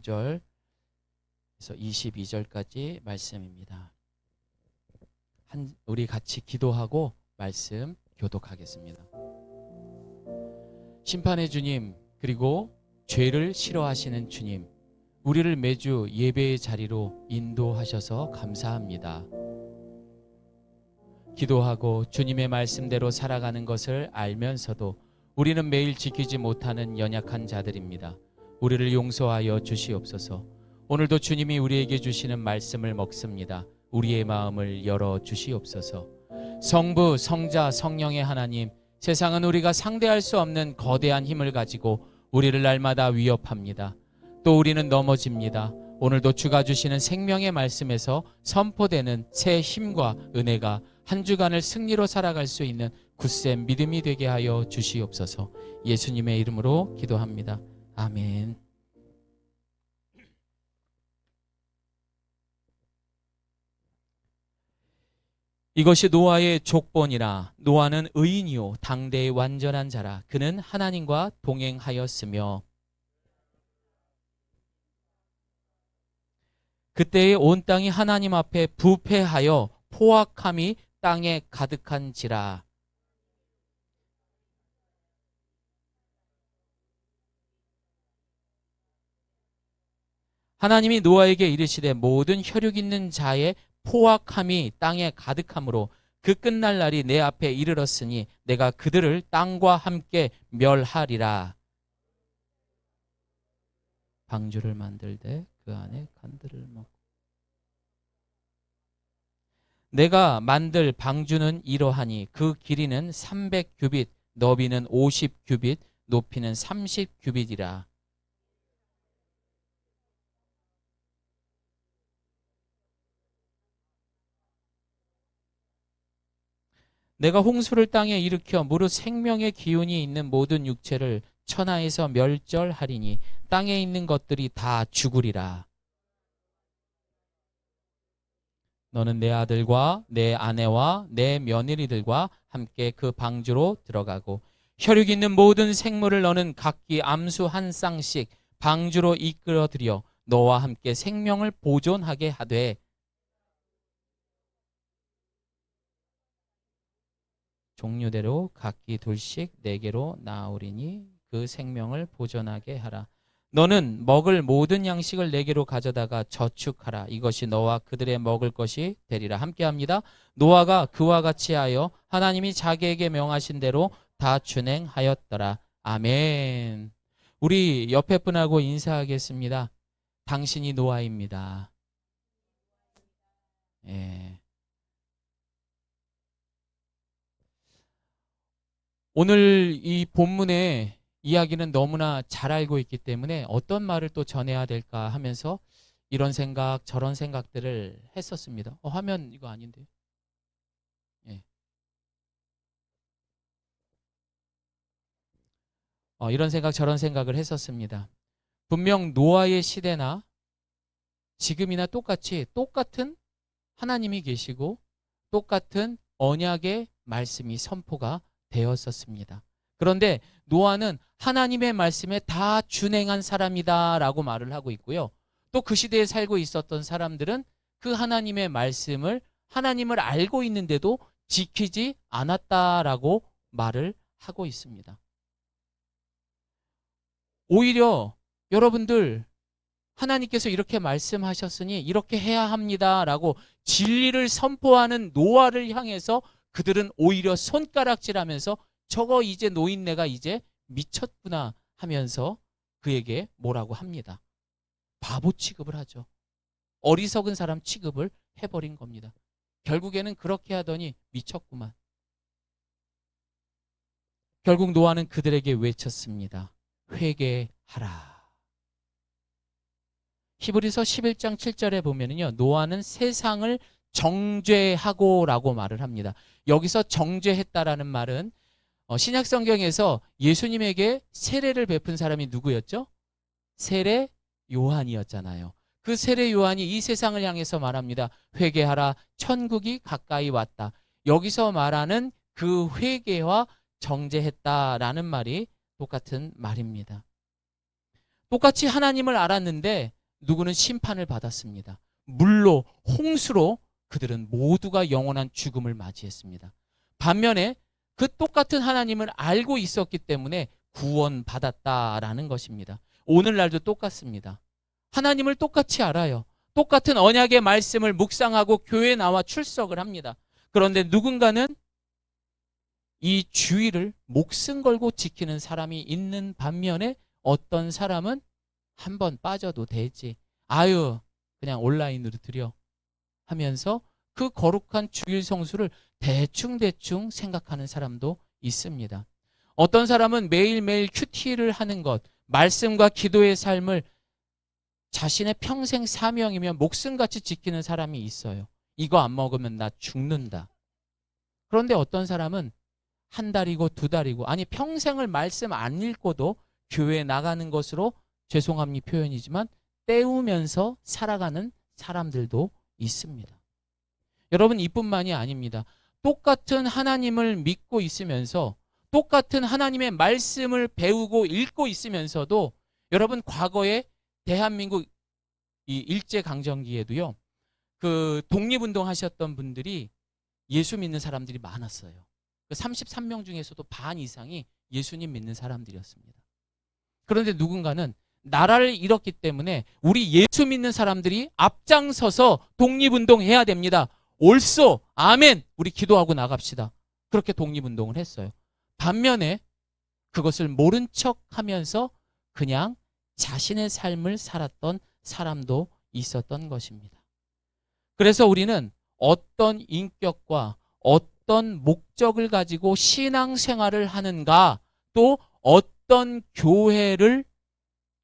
19절에서 22절까지 말씀입니다. 우리 같이 기도하고 말씀 교독하겠습니다. 심판의 주님, 그리고 죄를 싫어하시는 주님, 우리를 매주 예배의 자리로 인도하셔서 감사합니다. 기도하고 주님의 말씀대로 살아가는 것을 알면서도 우리는 매일 지키지 못하는 연약한 자들입니다. 우리를 용서하여 주시옵소서. 오늘도 주님이 우리에게 주시는 말씀을 먹습니다. 우리의 마음을 열어 주시옵소서. 성부, 성자, 성령의 하나님, 세상은 우리가 상대할 수 없는 거대한 힘을 가지고 우리를 날마다 위협합니다. 또 우리는 넘어집니다. 오늘도 주가 주시는 생명의 말씀에서 선포되는 새 힘과 은혜가 한 주간을 승리로 살아갈 수 있는 굳센 믿음이 되게 하여 주시옵소서. 예수님의 이름으로 기도합니다. 아멘. 이것이 노아의 족본이라. 노아는 의인이요 당대의 완전한 자라. 그는 하나님과 동행하였으며 그때의 온 땅이 하나님 앞에 부패하여 포악함이 땅에 가득한지라. 하나님이 노아에게 이르시되 모든 혈육 있는 자의 포악함이 땅에 가득함으로 그 끝날 날이 내 앞에 이르렀으니 내가 그들을 땅과 함께 멸하리라. 방주를 만들되 그 안에 간들을 먹고 내가 만들 방주는 이러하니 그 길이는 300규빗, 너비는 50규빗, 높이는 30규빗이라. 내가 홍수를 땅에 일으켜 무릇 생명의 기운이 있는 모든 육체를 천하에서 멸절하리니 땅에 있는 것들이 다 죽으리라. 너는 내 아들과 내 아내와 내 며느리들과 함께 그 방주로 들어가고 혈육 있는 모든 생물을 너는 각기 암수 한 쌍씩 방주로 이끌어들여 너와 함께 생명을 보존하게 하되 종류대로 각기 둘씩 네개로 나오리니 그 생명을 보존하게 하라. 너는 먹을 모든 양식을 네개로 가져다가 저축하라. 이것이 너와 그들의 먹을 것이 되리라. 함께합니다. 노아가 그와 같이 하여 하나님이 자기에게 명하신 대로 다 준행하였더라. 아멘. 우리 옆에 분하고 인사하겠습니다. 당신이 노아입니다. 예. 오늘 이 본문의 이야기는 너무나 잘 알고 있기 때문에 어떤 말을 또 전해야 될까 하면서 이런 생각 저런 생각들을 했었습니다. 화면 이거 아닌데. 예. 이런 생각 저런 생각을 했었습니다. 분명 노아의 시대나 지금이나 똑같은 하나님이 계시고 똑같은 언약의 말씀이 선포가 되었었습니다. 그런데 노아는 하나님의 말씀에 다 준행한 사람이다라고 말을 하고 있고요. 또 그 시대에 살고 있었던 사람들은 그 하나님의 말씀을 하나님을 알고 있는데도 지키지 않았다라고 말을 하고 있습니다. 오히려 여러분들 하나님께서 이렇게 말씀하셨으니 이렇게 해야 합니다라고 진리를 선포하는 노아를 향해서 그들은 오히려 손가락질하면서 저거 이제 노인네가 이제 미쳤구나 하면서 그에게 뭐라고 합니다. 바보 취급을 하죠. 어리석은 사람 취급을 해버린 겁니다. 결국에는 그렇게 하더니 미쳤구만. 결국 노아는 그들에게 외쳤습니다. 회개하라. 히브리서 11장 7절에 보면은요, 노아는 세상을 정죄하고라고 말을 합니다. 여기서 정죄했다라는 말은 신약 성경에서 예수님에게 세례를 베푼 사람이 누구였죠? 세례 요한이었잖아요. 그 세례 요한이 이 세상을 향해서 말합니다. 회개하라, 천국이 가까이 왔다. 여기서 말하는 그 회개와 정죄했다라는 말이 똑같은 말입니다. 똑같이 하나님을 알았는데 누구는 심판을 받았습니다. 물로, 홍수로 그들은 모두가 영원한 죽음을 맞이했습니다. 반면에 그 똑같은 하나님을 알고 있었기 때문에 구원받았다라는 것입니다. 오늘날도 똑같습니다. 하나님을 똑같이 알아요. 똑같은 언약의 말씀을 묵상하고 교회에 나와 출석을 합니다. 그런데 누군가는 이 주의를 목숨 걸고 지키는 사람이 있는 반면에 어떤 사람은 한번 빠져도 되지. 아유, 그냥 온라인으로 드려 하면서 그 거룩한 주일 성수를 대충대충 생각하는 사람도 있습니다. 어떤 사람은 매일매일 큐티를 하는 것, 말씀과 기도의 삶을 자신의 평생 사명이며 목숨같이 지키는 사람이 있어요. 이거 안 먹으면 나 죽는다. 그런데 어떤 사람은 한 달이고 두 달이고, 아니 평생을 말씀 안 읽고도 교회에 나가는 것으로, 죄송합니다 표현이지만, 때우면서 살아가는 사람들도 있습니다. 여러분, 이뿐만이 아닙니다. 똑같은 하나님을 믿고 있으면서, 똑같은 하나님의 말씀을 배우고 읽고 있으면서도, 여러분, 과거에 대한민국 이 일제강점기에도요, 그 독립운동 하셨던 분들이 예수 믿는 사람들이 많았어요. 그 33명 중에서도 반 이상이 예수님 믿는 사람들이었습니다. 그런데 누군가는 나라를 잃었기 때문에 우리 예수 믿는 사람들이 앞장서서 독립운동 해야 됩니다. 옳소, 아멘, 우리 기도하고 나갑시다. 그렇게 독립운동을 했어요. 반면에 그것을 모른 척하면서 그냥 자신의 삶을 살았던 사람도 있었던 것입니다. 그래서 우리는 어떤 인격과 어떤 목적을 가지고 신앙생활을 하는가, 또 어떤 교회를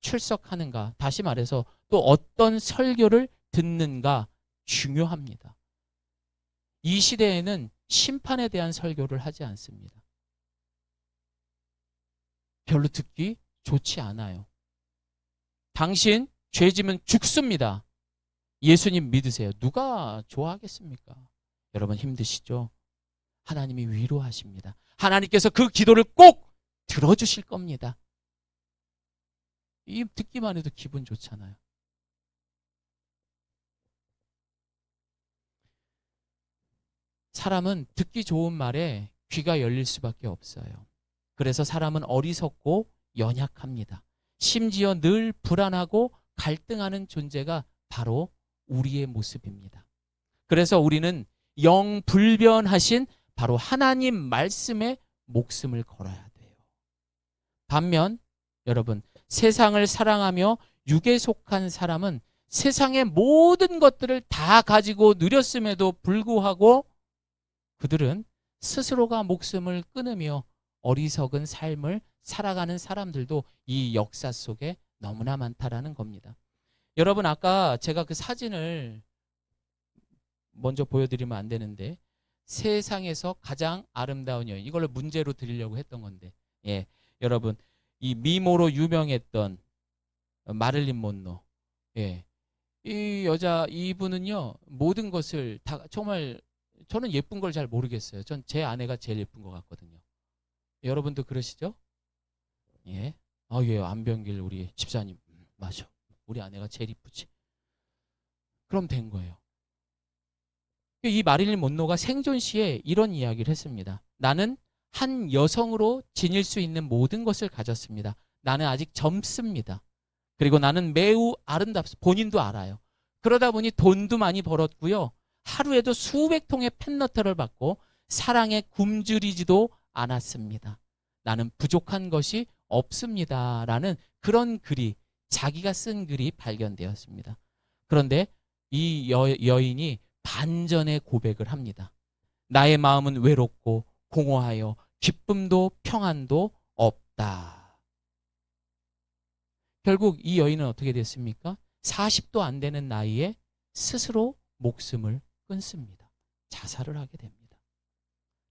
출석하는가, 다시 말해서 또 어떤 설교를 듣는가 중요합니다. 이 시대에는 심판에 대한 설교를 하지 않습니다. 별로 듣기 좋지 않아요. 당신 죄지면 죽습니다. 예수님 믿으세요. 누가 좋아하겠습니까? 여러분 힘드시죠? 하나님이 위로하십니다. 하나님께서 그 기도를 꼭 들어주실 겁니다. 이 듣기만 해도 기분 좋잖아요. 사람은 듣기 좋은 말에 귀가 열릴 수밖에 없어요. 그래서 사람은 어리석고 연약합니다. 심지어 늘 불안하고 갈등하는 존재가 바로 우리의 모습입니다. 그래서 우리는 영불변하신 바로 하나님 말씀에 목숨을 걸어야 돼요. 반면 여러분, 세상을 사랑하며 육에 속한 사람은 세상의 모든 것들을 다 가지고 누렸음에도 불구하고 그들은 스스로가 목숨을 끊으며 어리석은 삶을 살아가는 사람들도 이 역사 속에 너무나 많다라는 겁니다. 여러분, 아까 제가 그 사진을 먼저 보여드리면 안 되는데, 세상에서 가장 아름다운 여인, 이걸로 문제로 드리려고 했던 건데, 예, 여러분, 이 미모로 유명했던 마릴린 monroe, 예, 이 여자, 이분은요 모든 것을 다, 정말 저는 예쁜 걸 잘 모르겠어요. 전 제 아내가 제일 예쁜 것 같거든요. 여러분도 그러시죠? 예, 예, 안병길 우리 집사님, 맞아, 우리 아내가 제일 이쁘지. 그럼 된 거예요. 이 마릴린 monroe가 생존 시에 이런 이야기를 했습니다. 나는 한 여성으로 지닐 수 있는 모든 것을 가졌습니다. 나는 아직 젊습니다. 그리고 나는 매우 아름답습니다. 본인도 알아요. 그러다 보니 돈도 많이 벌었고요. 하루에도 수백 통의 팬레터를 받고 사랑에 굶주리지도 않았습니다. 나는 부족한 것이 없습니다. 라는 그런 글이, 자기가 쓴 글이 발견되었습니다. 그런데 이 여인이 반전의 고백을 합니다. 나의 마음은 외롭고 공허하여 기쁨도 평안도 없다. 결국 이 여인은 어떻게 됐습니까? 40도 안 되는 나이에 스스로 목숨을 끊습니다. 자살을 하게 됩니다.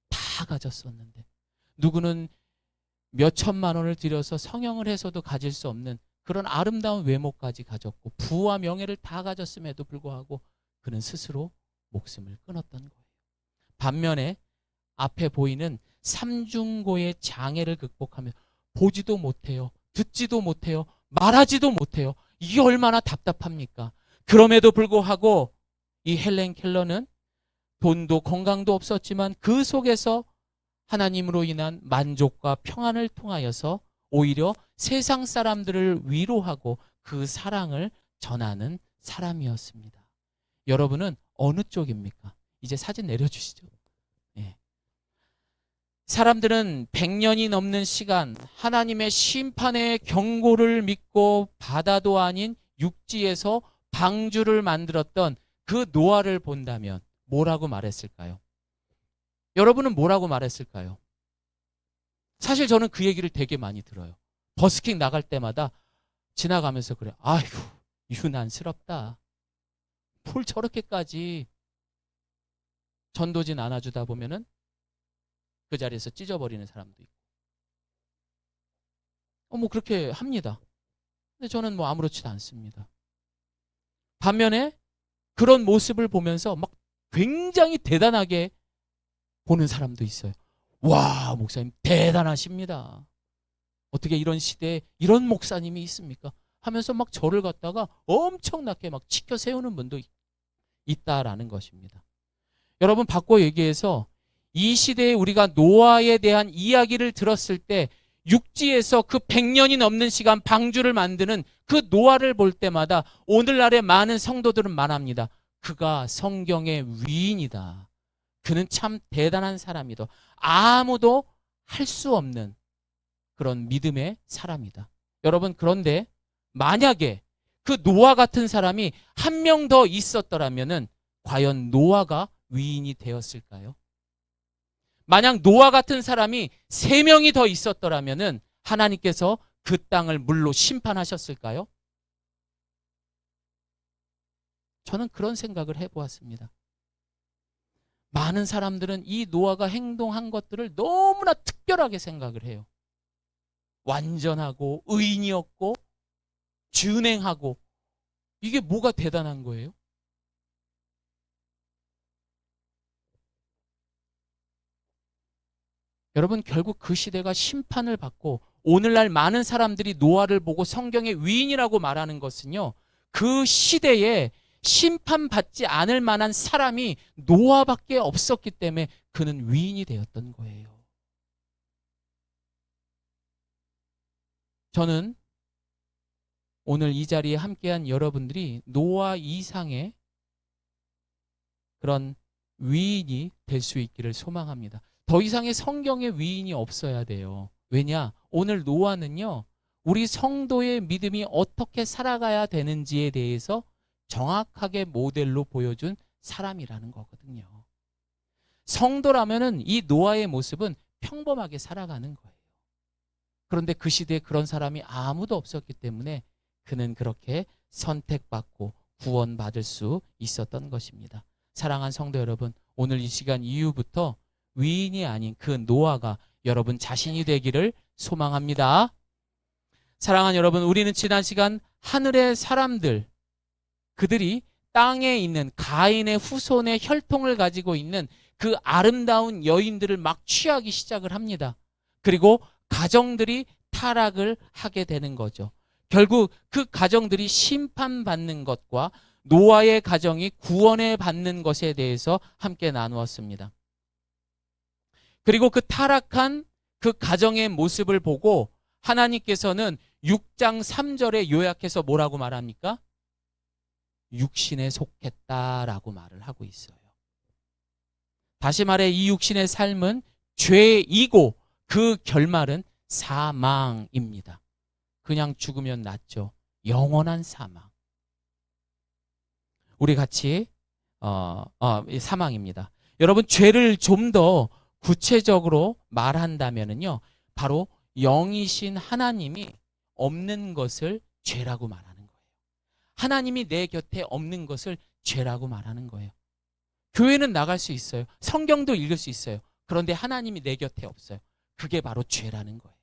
다 가졌었는데, 누구는 몇 천만 원을 들여서 성형을 해서도 가질 수 없는 그런 아름다운 외모까지 가졌고 부와 명예를 다 가졌음에도 불구하고 그는 스스로 목숨을 끊었던 거예요. 반면에 앞에 보이는 삼중고의 장애를 극복하며 보지도 못해요, 듣지도 못해요, 말하지도 못해요, 이게 얼마나 답답합니까? 그럼에도 불구하고 이 헬렌 켈러는 돈도 건강도 없었지만 그 속에서 하나님으로 인한 만족과 평안을 통하여서 오히려 세상 사람들을 위로하고 그 사랑을 전하는 사람이었습니다. 여러분은 어느 쪽입니까? 이제 사진 내려주시죠. 예. 사람들은 100년이 넘는 시간 하나님의 심판의 경고를 믿고 바다도 아닌 육지에서 방주를 만들었던 그 노아를 본다면 뭐라고 말했을까요? 여러분은 뭐라고 말했을까요? 사실 저는 그 얘기를 되게 많이 들어요. 버스킹 나갈 때마다 지나가면서 그래. 아휴, 유난스럽다. 뭘 저렇게까지 전도진 안아주다 보면은 그 자리에서 찢어버리는 사람도 있고. 뭐 그렇게 합니다. 근데 저는 뭐 아무렇지도 않습니다. 반면에 그런 모습을 보면서 막 굉장히 대단하게 보는 사람도 있어요. 와, 목사님 대단하십니다. 어떻게 이런 시대에 이런 목사님이 있습니까? 하면서 막 저를 갖다가 엄청나게 막 치켜 세우는 분도 있다라는 것입니다. 여러분, 바꿔 얘기해서 이 시대에 우리가 노아에 대한 이야기를 들었을 때 육지에서 그 100년이 넘는 시간 방주를 만드는 그 노아를 볼 때마다 오늘날의 많은 성도들은 말합니다. 그가 성경의 위인이다. 그는 참 대단한 사람이다. 아무도 할 수 없는 그런 믿음의 사람이다. 여러분, 그런데 만약에 그 노아 같은 사람이 한 명 더 있었더라면은 과연 노아가 위인이 되었을까요? 만약 노아 같은 사람이 3명이 더 있었더라면은 하나님께서 그 땅을 물로 심판하셨을까요? 저는 그런 생각을 해보았습니다. 많은 사람들은 이 노아가 행동한 것들을 너무나 특별하게 생각을 해요. 완전하고 의인이었고 준행하고, 이게 뭐가 대단한 거예요? 여러분, 결국 그 시대가 심판을 받고 오늘날 많은 사람들이 노아를 보고 성경의 위인이라고 말하는 것은요, 그 시대에 심판받지 않을 만한 사람이 노아밖에 없었기 때문에 그는 위인이 되었던 거예요. 저는 오늘 이 자리에 함께한 여러분들이 노아 이상의 그런 위인이 될 수 있기를 소망합니다. 더 이상의 성경의 위인이 없어야 돼요. 왜냐? 오늘 노아는요, 우리 성도의 믿음이 어떻게 살아가야 되는지에 대해서 정확하게 모델로 보여준 사람이라는 거거든요. 성도라면은 이 노아의 모습은 평범하게 살아가는 거예요. 그런데 그 시대에 그런 사람이 아무도 없었기 때문에 그는 그렇게 선택받고 구원받을 수 있었던 것입니다. 사랑하는 성도 여러분, 오늘 이 시간 이후부터 위인이 아닌 그 노아가 여러분 자신이 되기를 소망합니다. 사랑하는 여러분, 우리는 지난 시간 하늘의 사람들, 그들이 땅에 있는 가인의 후손의 혈통을 가지고 있는 그 아름다운 여인들을 막 취하기 시작을 합니다. 그리고 가정들이 타락을 하게 되는 거죠. 결국 그 가정들이 심판받는 것과 노아의 가정이 구원을 받는 것에 대해서 함께 나누었습니다. 그리고 그 타락한 그 가정의 모습을 보고 하나님께서는 6장 3절에 요약해서 뭐라고 말합니까? 육신에 속했다라고 말을 하고 있어요. 다시 말해 이 육신의 삶은 죄이고 그 결말은 사망입니다. 그냥 죽으면 낫죠. 영원한 사망. 우리 같이 사망입니다. 여러분, 죄를 좀 더 구체적으로 말한다면요, 바로 영이신 하나님이 없는 것을 죄라고 말하는 거예요. 하나님이 내 곁에 없는 것을 죄라고 말하는 거예요. 교회는 나갈 수 있어요. 성경도 읽을 수 있어요. 그런데 하나님이 내 곁에 없어요. 그게 바로 죄라는 거예요.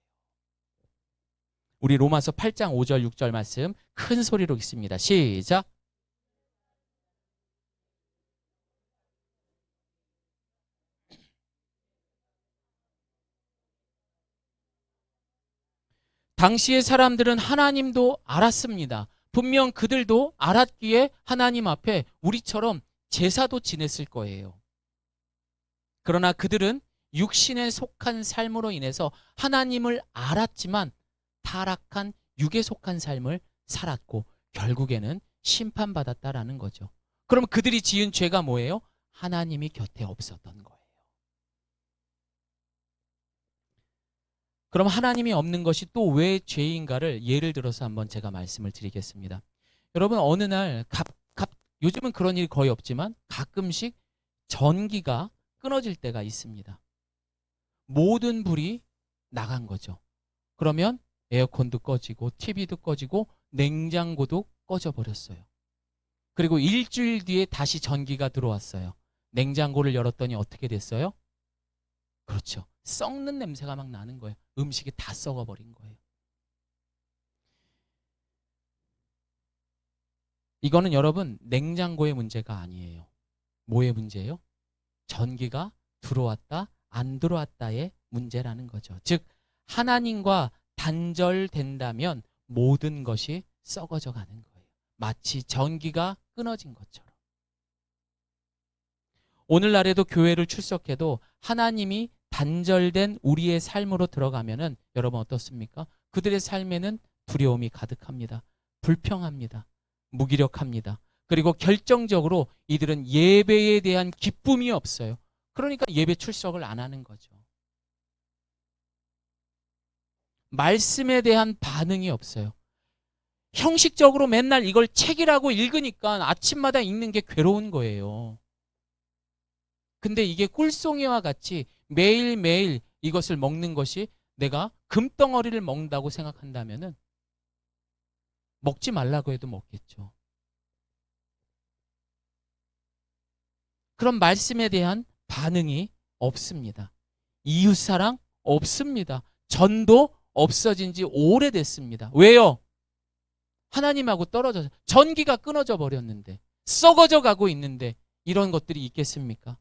우리 로마서 8장 5절 6절 말씀 큰 소리로 읽습니다. 시작. 당시의 사람들은 하나님도 알았습니다. 분명 그들도 알았기에 하나님 앞에 우리처럼 제사도 지냈을 거예요. 그러나 그들은 육신에 속한 삶으로 인해서 하나님을 알았지만 타락한 육에 속한 삶을 살았고 결국에는 심판받았다라는 거죠. 그럼 그들이 지은 죄가 뭐예요? 하나님이 곁에 없었던 거예요. 그럼 하나님이 없는 것이 또 왜 죄인가를 예를 들어서 한번 제가 말씀을 드리겠습니다. 여러분 어느 날 요즘은 그런 일이 거의 없지만 가끔씩 전기가 끊어질 때가 있습니다. 모든 불이 나간 거죠. 그러면 에어컨도 꺼지고 TV도 꺼지고 냉장고도 꺼져 버렸어요. 그리고 일주일 뒤에 다시 전기가 들어왔어요. 냉장고를 열었더니 어떻게 됐어요? 그렇죠. 썩는 냄새가 막 나는 거예요. 음식이 다 썩어버린 거예요. 이거는 여러분 냉장고의 문제가 아니에요. 뭐의 문제예요? 전기가 들어왔다 안 들어왔다의 문제라는 거죠. 즉 하나님과 단절된다면 모든 것이 썩어져 가는 거예요. 마치 전기가 끊어진 것처럼. 오늘날에도 교회를 출석해도 하나님이 단절된 우리의 삶으로 들어가면은 여러분 어떻습니까? 그들의 삶에는 두려움이 가득합니다. 불평합니다. 무기력합니다. 그리고 결정적으로 이들은 예배에 대한 기쁨이 없어요. 그러니까 예배 출석을 안 하는 거죠. 말씀에 대한 반응이 없어요. 형식적으로 맨날 이걸 책이라고 읽으니까 아침마다 읽는 게 괴로운 거예요. 근데 이게 꿀송이와 같이 매일매일 이것을 먹는 것이 내가 금덩어리를 먹는다고 생각한다면은 먹지 말라고 해도 먹겠죠. 그런 말씀에 대한 반응이 없습니다. 이웃사랑 없습니다. 전도 없어진 지 오래됐습니다. 왜요? 하나님하고 떨어져서 전기가 끊어져 버렸는데 썩어져 가고 있는데 이런 것들이 있겠습니까?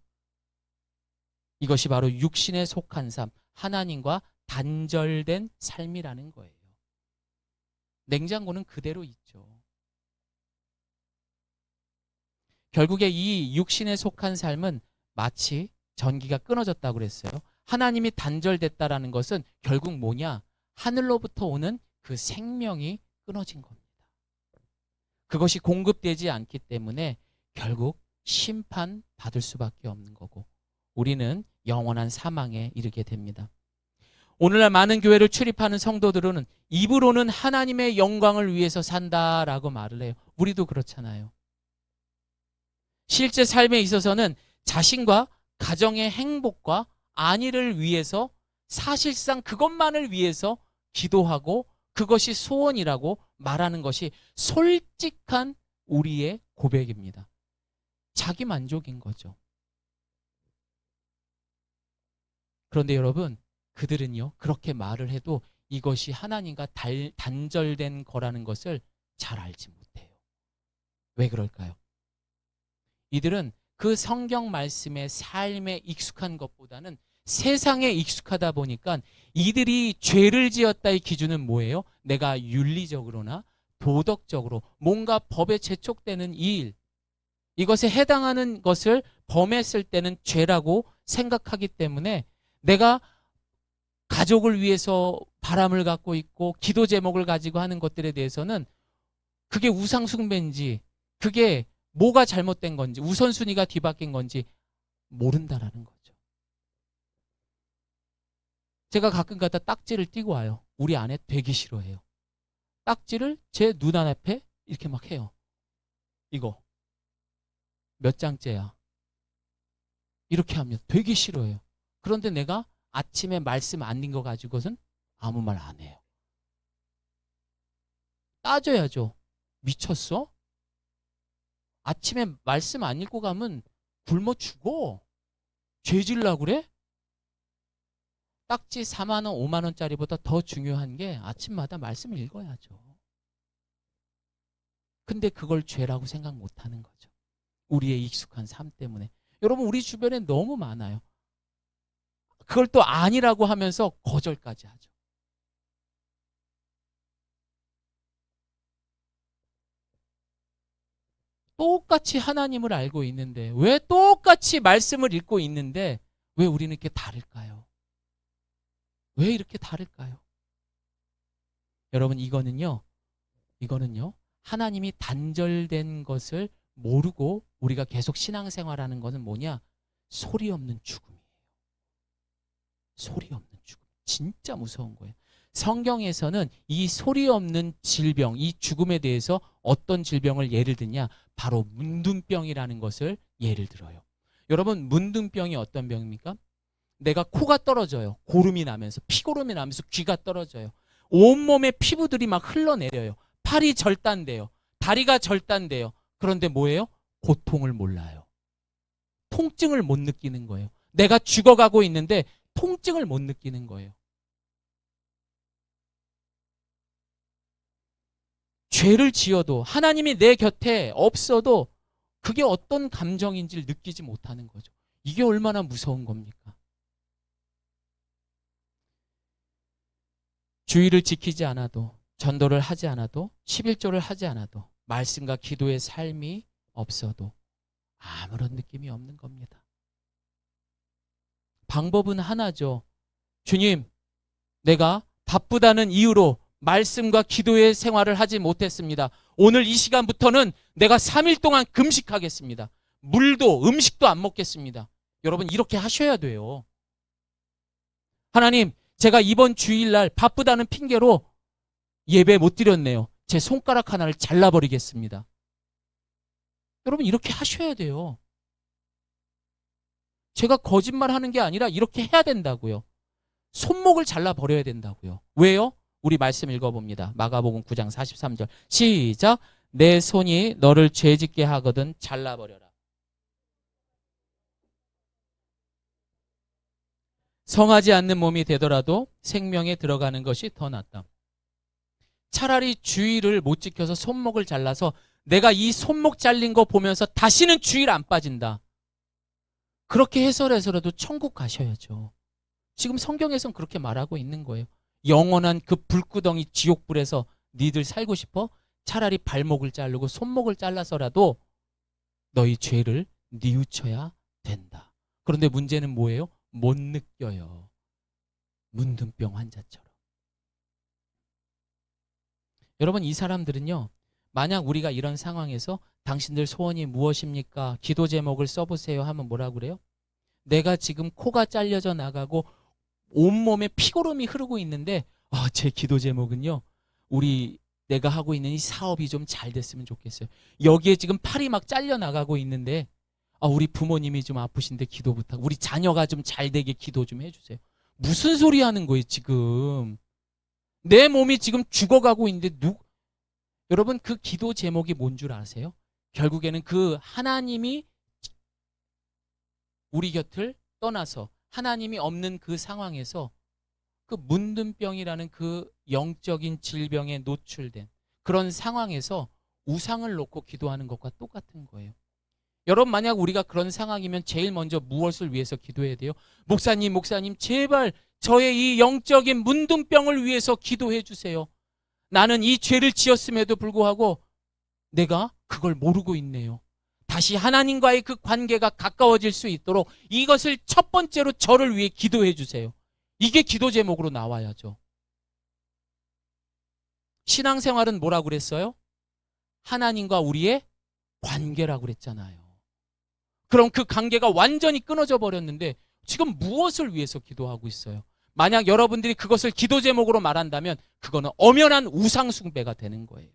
이것이 바로 육신에 속한 삶, 하나님과 단절된 삶이라는 거예요. 냉장고는 그대로 있죠. 결국에 이 육신에 속한 삶은 마치 전기가 끊어졌다고 그랬어요. 하나님이 단절됐다라는 것은 결국 뭐냐? 하늘로부터 오는 그 생명이 끊어진 겁니다. 그것이 공급되지 않기 때문에 결국 심판받을 수밖에 없는 거고 우리는 영원한 사망에 이르게 됩니다. 오늘날 많은 교회를 출입하는 성도들은 입으로는 하나님의 영광을 위해서 산다라고 말을 해요. 우리도 그렇잖아요. 실제 삶에 있어서는 자신과 가정의 행복과 안위를 위해서 사실상 그것만을 위해서 기도하고 그것이 소원이라고 말하는 것이 솔직한 우리의 고백입니다. 자기 만족인 거죠. 그런데 여러분, 그들은요, 그렇게 말을 해도 이것이 하나님과 단절된 거라는 것을 잘 알지 못해요. 왜 그럴까요? 이들은 그 성경 말씀의 삶에 익숙한 것보다는 세상에 익숙하다 보니까 이들이 죄를 지었다의 기준은 뭐예요? 내가 윤리적으로나 도덕적으로 뭔가 법에 제촉되는 일, 이것에 해당하는 것을 범했을 때는 죄라고 생각하기 때문에 내가 가족을 위해서 바람을 갖고 있고 기도 제목을 가지고 하는 것들에 대해서는 그게 우상숭배인지 그게 뭐가 잘못된 건지 우선순위가 뒤바뀐 건지 모른다라는 거죠. 제가 가끔 가다 딱지를 띄고 와요. 우리 아내 되게 싫어해요. 딱지를 제 눈 앞에 이렇게 막 해요. 이거 몇 장째야? 이렇게 하면 되게 싫어해요. 그런데 내가 아침에 말씀 안 읽어 가지고선 아무 말 안 해요. 따져야죠. 미쳤어? 아침에 말씀 안 읽고 가면 굶어 죽어. 죄질라고 그래? 딱지 4만 원, 5만 원짜리보다 더 중요한 게 아침마다 말씀을 읽어야죠. 근데 그걸 죄라고 생각 못 하는 거죠. 우리의 익숙한 삶 때문에. 여러분 우리 주변에 너무 많아요. 그걸 또 아니라고 하면서 거절까지 하죠. 똑같이 하나님을 알고 있는데, 왜 똑같이 말씀을 읽고 있는데 왜 우리는 이렇게 다를까요? 왜 이렇게 다를까요? 여러분, 이거는요 하나님이 단절된 것을 모르고 우리가 계속 신앙생활하는 것은 뭐냐? 소리 없는 죽음이에요. 소리 없는 죽음. 진짜 무서운 거예요. 성경에서는 이 소리 없는 질병, 이 죽음에 대해서 어떤 질병을 예를 드냐? 바로 문둥병이라는 것을 예를 들어요. 여러분, 문둥병이 어떤 병입니까? 내가 코가 떨어져요. 고름이 나면서, 피고름이 나면서 귀가 떨어져요. 온몸에 피부들이 막 흘러내려요. 팔이 절단돼요. 다리가 절단돼요. 그런데 뭐예요? 고통을 몰라요. 통증을 못 느끼는 거예요. 내가 죽어가고 있는데 통증을 못 느끼는 거예요. 죄를 지어도, 하나님이 내 곁에 없어도 그게 어떤 감정인지를 느끼지 못하는 거죠. 이게 얼마나 무서운 겁니까? 주의를 지키지 않아도, 전도를 하지 않아도, 11조를 하지 않아도, 말씀과 기도의 삶이 없어도 아무런 느낌이 없는 겁니다. 방법은 하나죠. 주님, 내가 바쁘다는 이유로 말씀과 기도의 생활을 하지 못했습니다. 오늘 이 시간부터는 내가 3일 동안 금식하겠습니다. 물도 음식도 안 먹겠습니다. 여러분, 이렇게 하셔야 돼요. 하나님, 제가 이번 주일날 바쁘다는 핑계로 예배 못 드렸네요. 제 손가락 하나를 잘라버리겠습니다. 여러분, 이렇게 하셔야 돼요. 제가 거짓말하는 게 아니라 이렇게 해야 된다고요. 손목을 잘라버려야 된다고요. 왜요? 우리 말씀 읽어봅니다. 마가복음 9장 43절 시작. 내 손이 너를 죄짓게 하거든 잘라버려라. 성하지 않는 몸이 되더라도 생명에 들어가는 것이 더 낫다. 차라리 주의를 못 지켜서 손목을 잘라서 내가 이 손목 잘린 거 보면서 다시는 주의를 안 빠진다. 그렇게 해설해서라도 천국 가셔야죠. 지금 성경에서는 그렇게 말하고 있는 거예요. 영원한 그 불구덩이 지옥불에서 니들 살고 싶어? 차라리 발목을 자르고 손목을 잘라서라도 너희 죄를 뉘우쳐야 된다. 그런데 문제는 뭐예요? 못 느껴요. 문둥병 환자처럼. 여러분, 이 사람들은요, 만약 우리가 이런 상황에서 당신들 소원이 무엇입니까? 기도 제목을 써보세요 하면 뭐라고 그래요? 내가 지금 코가 잘려져 나가고 온몸에 피고름이 흐르고 있는데 제 기도 제목은요, 내가 하고 있는 이 사업이 좀 잘 됐으면 좋겠어요. 여기에 지금 팔이 막 잘려 나가고 있는데 우리 부모님이 좀 아프신데 기도 부탁, 우리 자녀가 좀 잘 되게 기도 좀 해주세요. 무슨 소리 하는 거예요 지금? 내 몸이 지금 죽어가고 있는데 여러분, 그 기도 제목이 뭔 줄 아세요? 결국에는 그 하나님이 우리 곁을 떠나서 하나님이 없는 그 상황에서 그 문둥병이라는 그 영적인 질병에 노출된 그런 상황에서 우상을 놓고 기도하는 것과 똑같은 거예요. 여러분, 만약 우리가 그런 상황이면 제일 먼저 무엇을 위해서 기도해야 돼요? 목사님, 제발 저의 이 영적인 문둥병을 위해서 기도해 주세요. 나는 이 죄를 지었음에도 불구하고 내가 그걸 모르고 있네요. 다시 하나님과의 그 관계가 가까워질 수 있도록 이것을 첫 번째로 저를 위해 기도해 주세요. 이게 기도 제목으로 나와야죠. 신앙생활은 뭐라고 그랬어요? 하나님과 우리의 관계라고 그랬잖아요. 그럼 그 관계가 완전히 끊어져 버렸는데 지금 무엇을 위해서 기도하고 있어요? 만약 여러분들이 그것을 기도 제목으로 말한다면 그거는 엄연한 우상 숭배가 되는 거예요.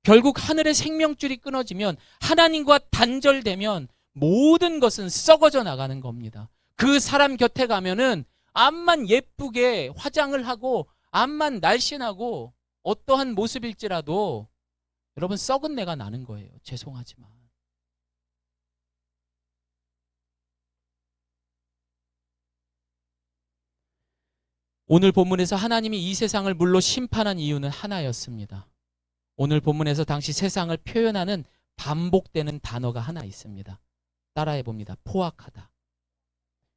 결국 하늘의 생명줄이 끊어지면, 하나님과 단절되면 모든 것은 썩어져 나가는 겁니다. 그 사람 곁에 가면은 암만 예쁘게 화장을 하고 암만 날씬하고 어떠한 모습일지라도 여러분, 썩은 내가 나는 거예요. 죄송하지만. 오늘 본문에서 하나님이 이 세상을 물로 심판한 이유는 하나였습니다. 오늘 본문에서 당시 세상을 표현하는 반복되는 단어가 하나 있습니다. 따라해 봅니다. 포악하다.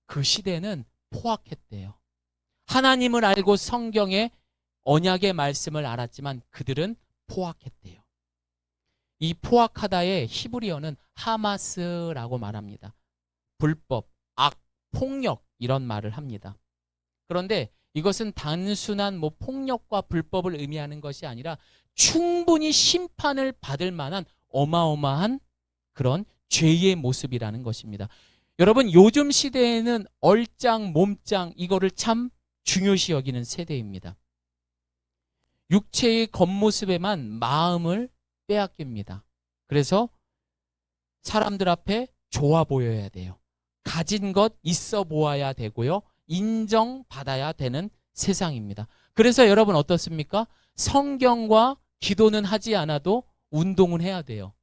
그 시대는 포악했대요. 하나님을 알고 성경에 언약의 말씀을 알았지만 그들은 포악했대요. 이 포악하다의 히브리어는 하마스라고 말합니다. 불법, 악, 폭력 이런 말을 합니다. 그런데 이것은 단순한 폭력과 불법을 의미하는 것이 아니라 충분히 심판을 받을 만한 어마어마한 그런 죄의 모습이라는 것입니다. 여러분, 요즘 시대에는 얼짱, 몸짱 이거를 참 중요시 여기는 세대입니다. 육체의 겉모습에만 마음을 빼앗깁니다. 그래서 사람들 앞에 좋아 보여야 돼요. 가진 것 있어 보아야 되고요. 인정받아야 되는 세상입니다. 그래서 여러분 어떻습니까? 성경과 기도는 하지 않아도 운동은 해야 돼요.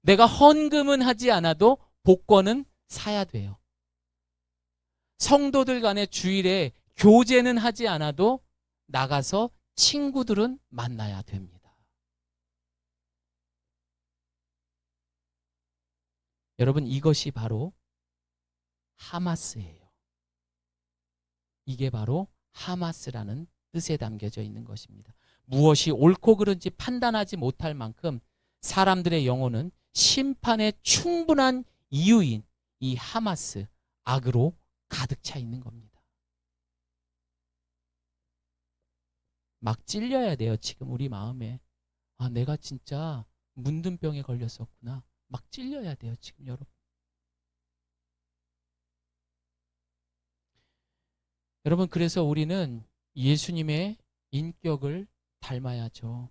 내가 헌금은 하지 않아도 복권은 사야 돼요. 성도들 간의 주일에 교제는 하지 않아도 나가서 친구들은 만나야 됩니다. 여러분, 이것이 바로 하마스예요. 이게 바로 하마스라는 뜻에 담겨져 있는 것입니다. 무엇이 옳고 그른지 판단하지 못할 만큼 사람들의 영혼은 심판의 충분한 이유인 이 하마스, 악으로 가득 차 있는 겁니다. 막 찔려야 돼요. 지금 우리 마음에. 아, 내가 진짜 문둥병에 걸렸었구나. 막 찔려야 돼요. 지금 여러분. 여러분, 그래서 우리는 예수님의 인격을 닮아야죠.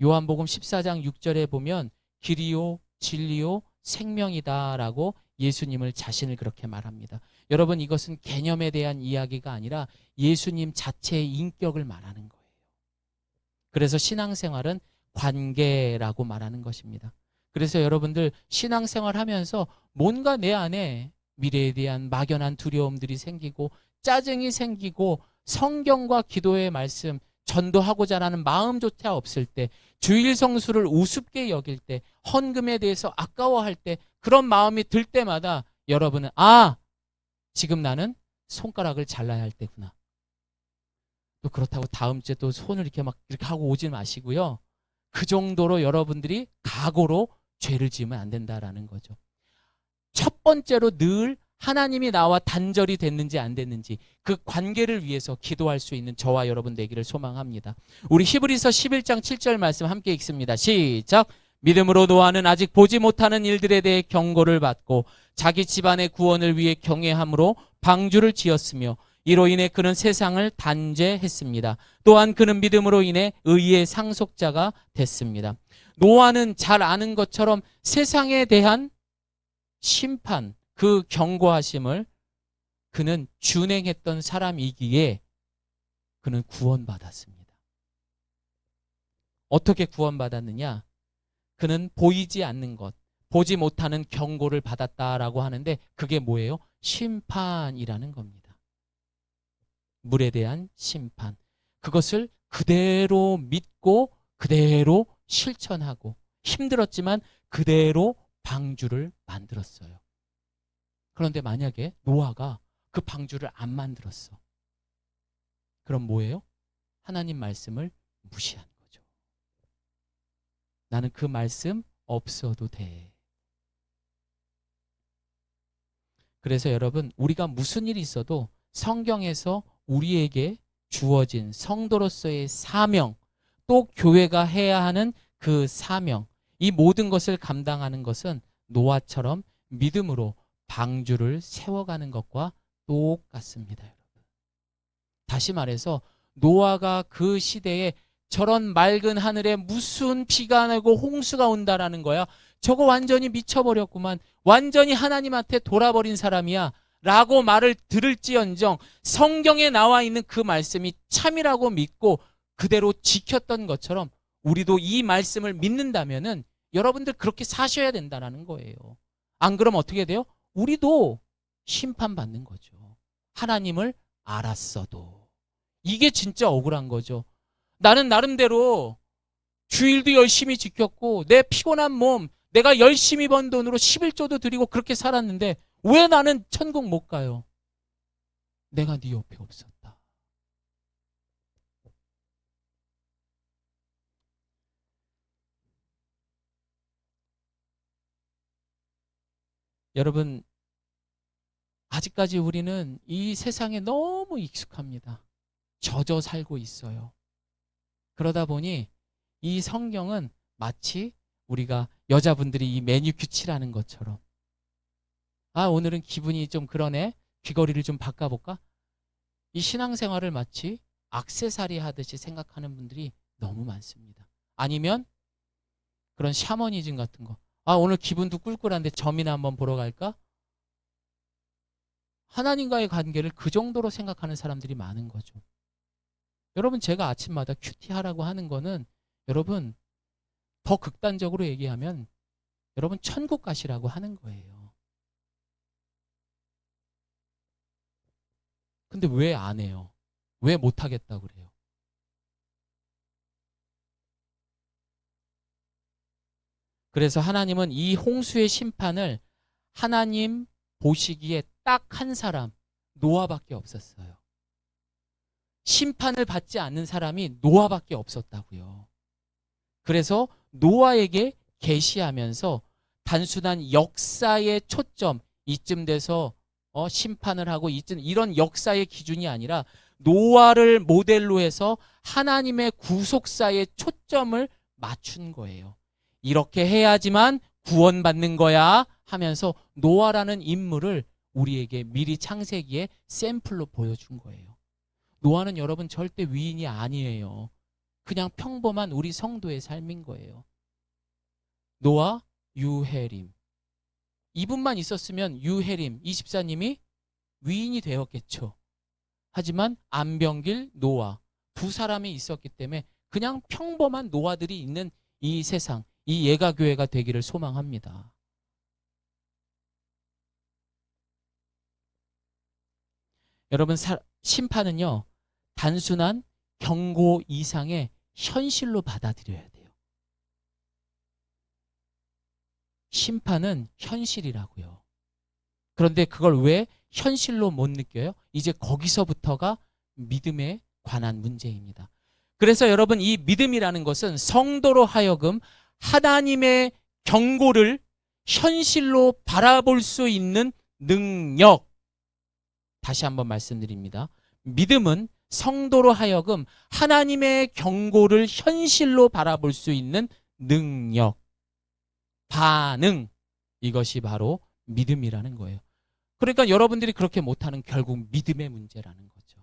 요한복음 14장 6절에 보면 길이요 진리요 생명이다라고 예수님을 자신을 그렇게 말합니다. 여러분, 이것은 개념에 대한 이야기가 아니라 예수님 자체의 인격을 말하는 거예요. 그래서 신앙생활은 관계라고 말하는 것입니다. 그래서 여러분들 신앙생활 하면서 뭔가 내 안에 미래에 대한 막연한 두려움들이 생기고 짜증이 생기고 성경과 기도의 말씀 전도하고자 하는 마음조차 없을 때, 주일 성수를 우습게 여길 때, 헌금에 대해서 아까워할 때, 그런 마음이 들 때마다 여러분은 지금 나는 손가락을 잘라야 할 때구나. 또 그렇다고 다음 주에 또 손을 이렇게 하고 오지 마시고요. 그 정도로 여러분들이 각오로 죄를 지으면 안 된다라는 거죠. 첫 번째로 늘 하나님이 나와 단절이 됐는지 안 됐는지 그 관계를 위해서 기도할 수 있는 저와 여러분 되기를 소망합니다. 우리 히브리서 11장 7절 말씀 함께 읽습니다. 시작. 믿음으로 노아는 아직 보지 못하는 일들에 대해 경고를 받고 자기 집안의 구원을 위해 경외함으로 방주를 지었으며 이로 인해 그는 세상을 단죄했습니다. 또한 그는 믿음으로 인해 의의 상속자가 됐습니다. 노아는 잘 아는 것처럼 세상에 대한 심판, 그 경고하심을 그는 준행했던 사람이기에 그는 구원받았습니다. 어떻게 구원받았느냐? 그는 보이지 않는 것, 보지 못하는 경고를 받았다라고 하는데 그게 뭐예요? 심판이라는 겁니다. 물에 대한 심판. 그것을 그대로 믿고 그대로 실천하고 힘들었지만 그대로 방주를 만들었어요. 그런데 만약에 노아가 그 방주를 안 만들었어. 그럼 뭐예요? 하나님 말씀을 무시한 거죠. 나는 그 말씀 없어도 돼. 그래서 여러분, 우리가 무슨 일이 있어도 성경에서 우리에게 주어진 성도로서의 사명, 또 교회가 해야 하는 그 사명, 이 모든 것을 감당하는 것은 노아처럼 믿음으로 방주를 세워가는 것과 똑같습니다. 여러분. 다시 말해서 노아가 그 시대에 저런 맑은 하늘에 무슨 비가 내고 홍수가 온다라는 거야. 저거 완전히 미쳐버렸구만. 완전히 하나님한테 돌아버린 사람이야. 라고 말을 들을지언정 성경에 나와 있는 그 말씀이 참이라고 믿고 그대로 지켰던 것처럼 우리도 이 말씀을 믿는다면은 여러분들 그렇게 사셔야 된다는 거예요. 안 그러면 어떻게 돼요? 우리도 심판받는 거죠. 하나님을 알았어도. 이게 진짜 억울한 거죠. 나는 나름대로 주일도 열심히 지켰고 내 피곤한 몸, 내가 열심히 번 돈으로 11조도 드리고 그렇게 살았는데 왜 나는 천국 못 가요? 내가 네 옆에 없었다. 여러분, 아직까지 우리는 이 세상에 너무 익숙합니다. 젖어 살고 있어요. 그러다 보니 이 성경은 마치 우리가 여자분들이 이 매니큐 칠하는 것처럼, 아, 오늘은 기분이 좀 그러네, 귀걸이를 좀 바꿔볼까? 이 신앙생활을 마치 액세서리 하듯이 생각하는 분들이 너무 많습니다. 아니면 그런 샤머니즘 같은 거, 아, 오늘 기분도 꿀꿀한데 점이나 한번 보러 갈까? 하나님과의 관계를 그 정도로 생각하는 사람들이 많은 거죠. 여러분, 제가 아침마다 큐티하라고 하는 거는, 여러분, 더 극단적으로 얘기하면 여러분 천국 가시라고 하는 거예요. 근데 왜 안 해요? 왜 못 하겠다고 그래요? 그래서 하나님은 이 홍수의 심판을 하나님 보시기에 딱 한 사람, 노아밖에 없었어요. 심판을 받지 않는 사람이 노아밖에 없었다고요. 그래서 노아에게 계시하면서 단순한 역사의 초점, 이쯤 돼서 심판을 하고 이쯤, 이런 역사의 기준이 아니라 노아를 모델로 해서 하나님의 구속사의 초점을 맞춘 거예요. 이렇게 해야지만 구원받는 거야 하면서 노아라는 인물을 우리에게 미리 창세기에 샘플로 보여준 거예요. 노아는 여러분 절대 위인이 아니에요. 그냥 평범한 우리 성도의 삶인 거예요. 노아, 유해림. 이분만 있었으면 유해림, 이 집사님이 위인이 되었겠죠. 하지만 안병길, 노아, 두 사람이 있었기 때문에 그냥 평범한 노아들이 있는 이 세상, 이 예가교회가 되기를 소망합니다. 여러분, 심판은요, 단순한 경고 이상의 현실로 받아들여야 돼요. 심판은 현실이라고요. 그런데 그걸 왜 현실로 못 느껴요? 이제 거기서부터가 믿음에 관한 문제입니다. 그래서 여러분, 이 믿음이라는 것은 성도로 하여금 하나님의 경고를 현실로 바라볼 수 있는 능력. 다시 한번 말씀드립니다. 믿음은 성도로 하여금 하나님의 경고를 현실로 바라볼 수 있는 능력, 반응, 이것이 바로 믿음이라는 거예요. 그러니까 여러분들이 그렇게 못하는 결국 믿음의 문제라는 거죠.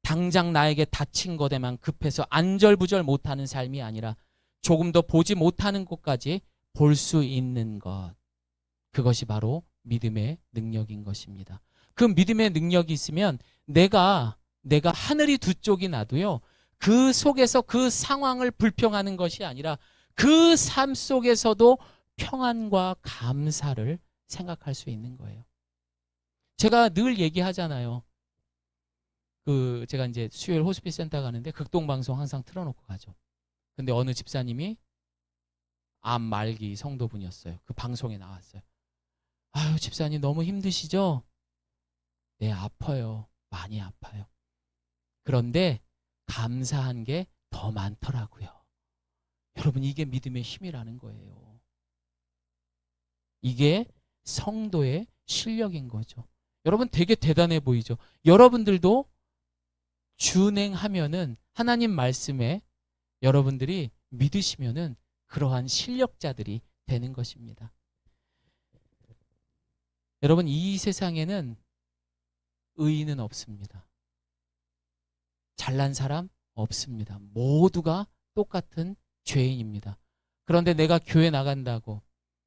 당장 나에게 닥친 것에만 급해서 안절부절 못하는 삶이 아니라 조금 더 보지 못하는 곳까지 볼 수 있는 것, 그것이 바로 믿음의 능력인 것입니다. 그 믿음의 능력이 있으면 내가 하늘이 두 쪽이 나도요, 그 속에서 그 상황을 불평하는 것이 아니라 그 삶 속에서도 평안과 감사를 생각할 수 있는 거예요. 제가 늘 얘기하잖아요. 제가 이제 수요일 호스피스 센터 가는데 극동방송 항상 틀어놓고 가죠. 근데 어느 집사님이 암 말기 성도분이었어요. 그 방송에 나왔어요. 아유, 집사님 너무 힘드시죠? 네, 아파요. 많이 아파요. 그런데 감사한 게 더 많더라고요. 여러분, 이게 믿음의 힘이라는 거예요. 이게 성도의 실력인 거죠. 여러분, 되게 대단해 보이죠? 여러분들도 준행하면은, 하나님 말씀에 여러분들이 믿으시면은 그러한 실력자들이 되는 것입니다. 여러분, 이 세상에는 의인은 없습니다. 잘난 사람 없습니다. 모두가 똑같은 죄인입니다. 그런데 내가 교회 나간다고,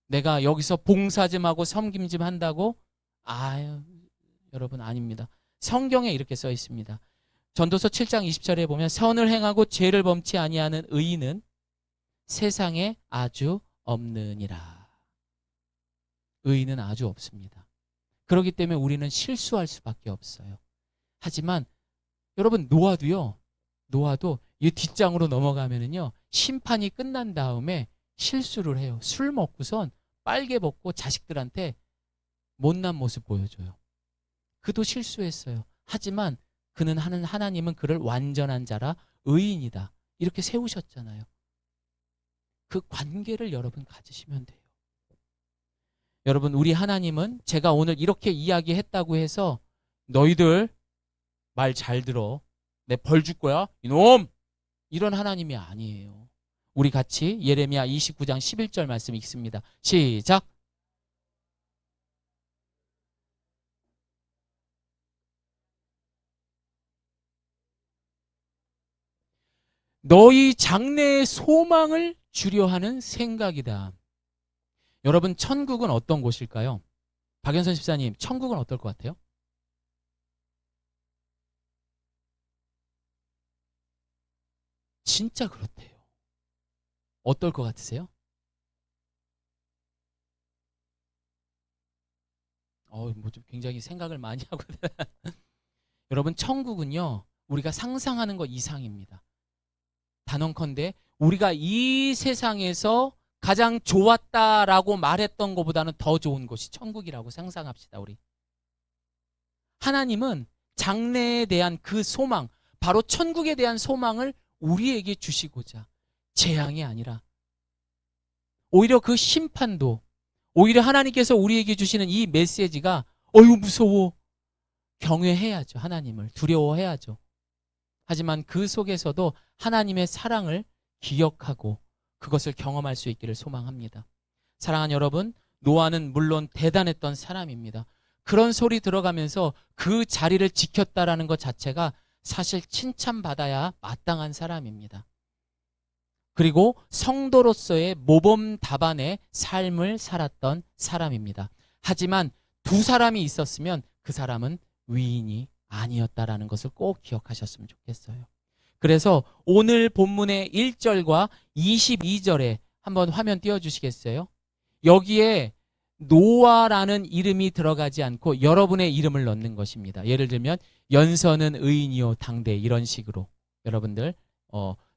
내가 여기서 봉사 좀 하고 섬김 좀 한다고, 아유, 여러분, 아닙니다. 성경에 이렇게 써 있습니다. 전도서 7장 20절에 보면 선을 행하고 죄를 범치 아니하는 의인은 세상에 아주 없느니라. 의인은 아주 없습니다. 그렇기 때문에 우리는 실수할 수밖에 없어요. 하지만 여러분, 노아도 이 뒷장으로 넘어가면은요, 심판이 끝난 다음에 실수를 해요. 술 먹고선 빨개 벗고 자식들한테 못난 모습 보여줘요. 그도 실수했어요. 하지만 하나님은 그를 완전한 자라 의인이다, 이렇게 세우셨잖아요. 그 관계를 여러분 가지시면 돼요. 여러분, 우리 하나님은 제가 오늘 이렇게 이야기했다고 해서 너희들 말 잘 들어, 내 벌 줄 거야 이놈, 이런 하나님이 아니에요. 우리 같이 예레미야 29장 11절 말씀 읽습니다. 시작. 너희 장래의 소망을 주려 하는 생각이다. 여러분, 천국은 어떤 곳일까요? 박연선 집사님, 천국은 어떨 것 같아요? 진짜 그렇대요. 어떨 것 같으세요? 뭐 좀 굉장히 생각을 많이 하고 여러분, 천국은요, 우리가 상상하는 것 이상입니다. 단언컨대 우리가 이 세상에서 가장 좋았다라고 말했던 것보다는 더 좋은 곳이 천국이라고 상상합시다. 우리 하나님은 장래에 대한 그 소망, 바로 천국에 대한 소망을 우리에게 주시고자, 재앙이 아니라 오히려 그 심판도, 오히려 하나님께서 우리에게 주시는 이 메시지가 어휴 무서워, 경외해야죠. 하나님을 두려워해야죠. 하지만 그 속에서도 하나님의 사랑을 기억하고 그것을 경험할 수 있기를 소망합니다. 사랑하는 여러분, 노아는 물론 대단했던 사람입니다. 그런 소리 들어가면서 그 자리를 지켰다라는 것 자체가 사실 칭찬받아야 마땅한 사람입니다. 그리고 성도로서의 모범답안의 삶을 살았던 사람입니다. 하지만 두 사람이 있었으면 그 사람은 위인이 아니었다라는 것을 꼭 기억하셨으면 좋겠어요. 그래서 오늘 본문의 1절과 22절에 한번 화면 띄워주시겠어요? 여기에 노아라는 이름이 들어가지 않고 여러분의 이름을 넣는 것입니다. 예를 들면 연서는 의인이요 당대, 이런 식으로 여러분들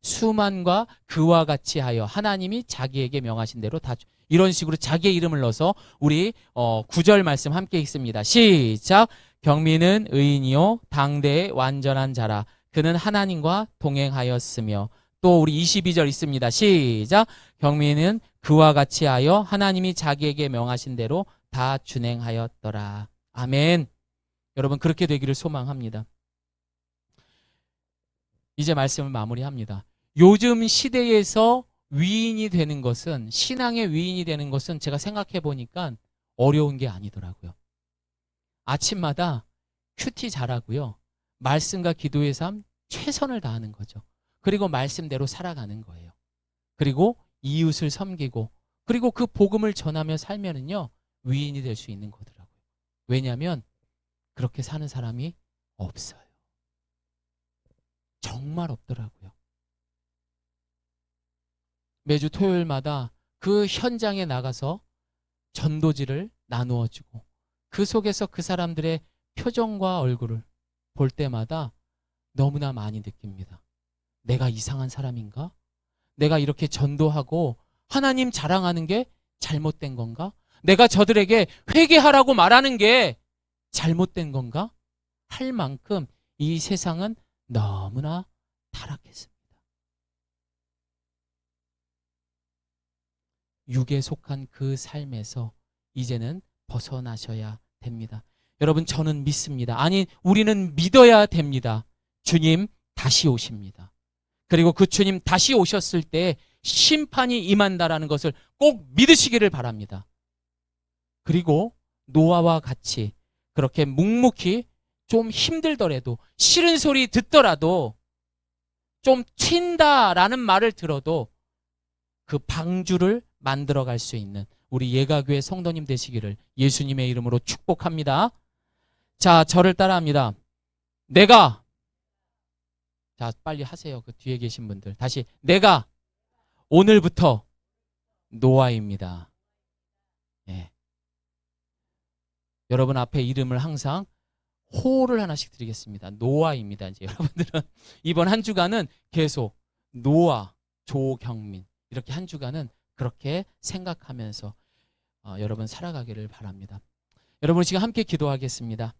수만과 그와 같이 하여 하나님이 자기에게 명하신 대로 다, 이런 식으로 자기의 이름을 넣어서 우리 9절 말씀 함께 읽습니다. 시작. 경미는 의인이요 당대의 완전한 자라, 그는 하나님과 동행하였으며. 또 우리 22절 있습니다. 시작. 경미는 그와 같이 하여 하나님이 자기에게 명하신 대로 다 준행하였더라. 아멘. 여러분, 그렇게 되기를 소망합니다. 이제 말씀을 마무리합니다. 요즘 시대에서 위인이 되는 것은, 신앙의 위인이 되는 것은 제가 생각해 보니까 어려운 게 아니더라고요. 아침마다 큐티 잘하고요, 말씀과 기도의 삶 최선을 다하는 거죠. 그리고 말씀대로 살아가는 거예요. 그리고 이웃을 섬기고, 그리고 그 복음을 전하며 살면은요, 위인이 될 수 있는 거더라고요. 왜냐하면 그렇게 사는 사람이 없어요. 정말 없더라고요. 매주 토요일마다 그 현장에 나가서 전도지를 나누어주고 그 속에서 그 사람들의 표정과 얼굴을 볼 때마다 너무나 많이 느낍니다. 내가 이상한 사람인가? 내가 이렇게 전도하고 하나님 자랑하는 게 잘못된 건가? 내가 저들에게 회개하라고 말하는 게 잘못된 건가? 할 만큼 이 세상은 너무나 타락했습니다. 육에 속한 그 삶에서 이제는 벗어나셔야 됩니다. 여러분, 저는 믿습니다. 아니, 우리는 믿어야 됩니다. 주님 다시 오십니다. 그리고 그 주님 다시 오셨을 때 심판이 임한다라는 것을 꼭 믿으시기를 바랍니다. 그리고 노아와 같이 그렇게 묵묵히 좀 힘들더라도, 싫은 소리 듣더라도, 좀 튄다라는 말을 들어도 그 방주를 만들어갈 수 있는 우리 예가교회 성도님 되시기를 예수님의 이름으로 축복합니다. 자, 저를 따라합니다. 내가, 자, 빨리 하세요. 그 뒤에 계신 분들. 다시, 내가 오늘부터 노아입니다. 네. 여러분 앞에 이름을 항상 호를 하나씩 드리겠습니다. 노아입니다. 이제 여러분들은 이번 한 주간은 계속 노아, 조경민, 이렇게 한 주간은 그렇게 생각하면서 여러분 살아가기를 바랍니다. 여러분 지금 함께 기도하겠습니다.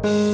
주옵소서.